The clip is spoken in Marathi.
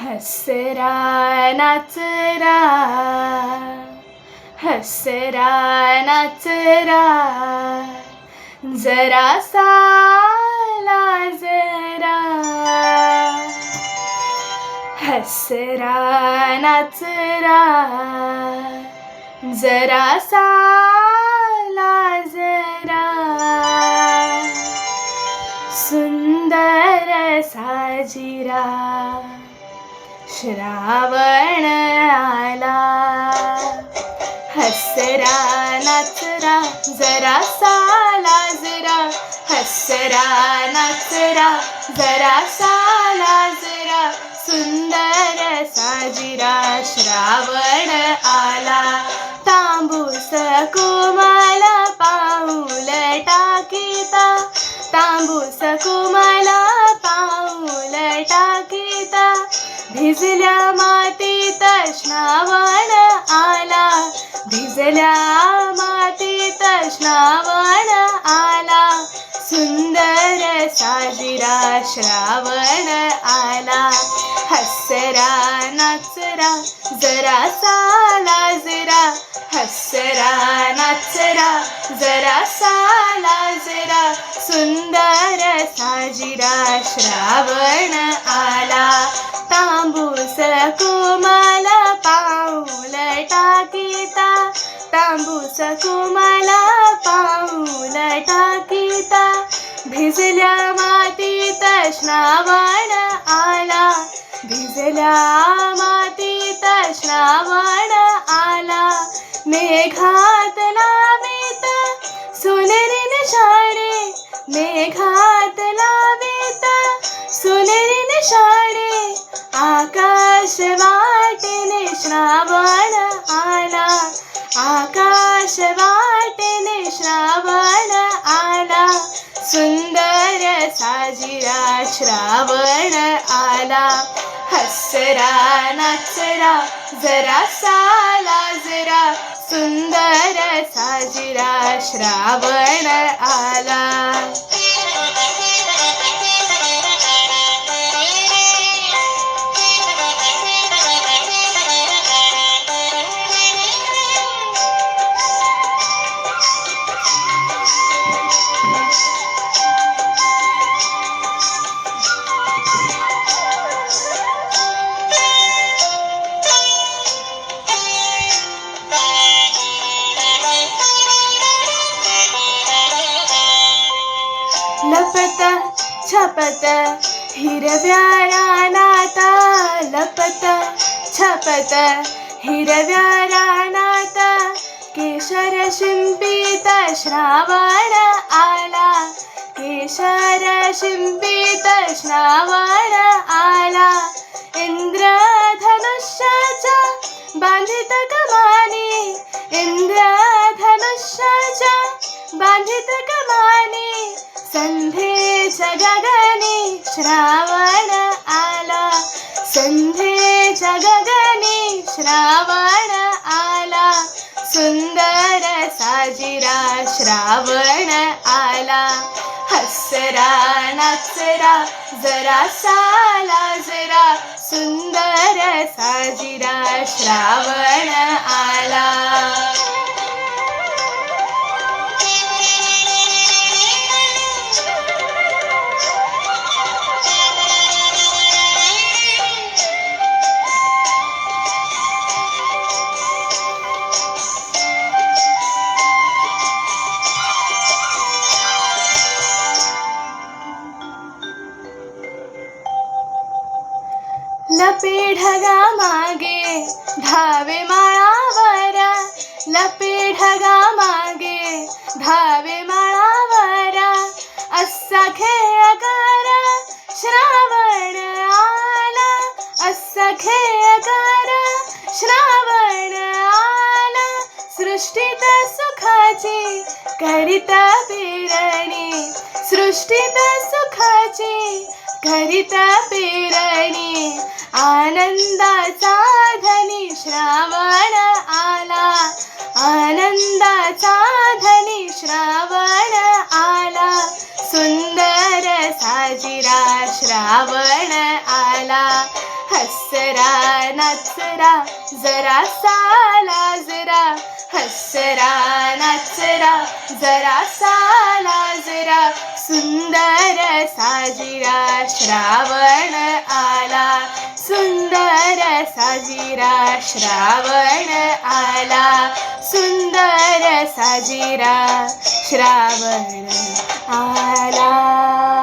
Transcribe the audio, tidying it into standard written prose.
हसरा नाचरा, हसरा नाचरा, जरासा लाजरा. हसरा नाचरा, जरासा लाजरा. सुंदर साजिरा, श्रावण आला. हसरा नाचरा, जरासा लाजरा. हसरा नाचरा, जरासा लाजरा. सुंदर साजिरा, श्रावण आला. तांबूस कोमल पाऊल टाकीता, तांबूस कोमल पाऊल टाकीता. भिजल्या मातीत श्रावण आला, भिजल्या मातीत श्रावण आला. सुंदर साजिरा, श्रावण आला. हसरा नाचरा, जरासा लाजरा. हसरा नाचरा, जरासा लाजरा. सुंदर साजिरा, श्रावण आला. तांबूस कोमल पाऊल टाकीता, तांबूस कोमल पाऊल टाकीता. भिजल्या मातीत श्रावण आला, भिजल्या मातीत श्रावण आला. मेघात लावीत सोनेरी निशाणे, मेघात लावीत सोनेरी निशाणे. आकाश वाटेने श्रावण आला, आकाश वाटेने श्रावण आला. सुंदर साजिरा, श्रावण आला. हसरा नाचरा, जरासा लाजरा. सुंदर साजिरा, श्रावण आला. लपत छपत हिरव्या रानात, लपत छपत हिरव्या रानात. केशर शिंपीत श्रावण आला, केशर शिंपीत श्रावण आला. इंद्रधनुष्याच्या बांधित कमानी, इंद्रधनुष्याच्या बांधित कमानी. संध्येच्या गगनी श्रावण आला, संध्येच्या गगनी श्रावण आला. सुंदर साजिरा, श्रावण आला. हसरा नाचरा, जरासा लाजरा. सुंदर साजिरा, श्रावण आला. लपे ढगा मागे धावे माळावर, लपे ढगा मागे धावे माळावर. असा खेळ कर श्रावण आला, असा खेळ कर श्रावण आला. सृष्टीत सुखाची करीत पेरणी, सृष्टीत सुखाची करीत पेरणी. आनंदाचा धनी श्रावण आला, आनंदाचा धनी श्रावण आला. सुंदर साजिरा श्रावण आला. हस नाचरा जरासा लाजरा हसरा नाचरा जरासा लाजरा सुंदर साजिरा श्रावण आला सुंदर साजिरा श्रावण आला सुंदर साजिरा श्रावण आला.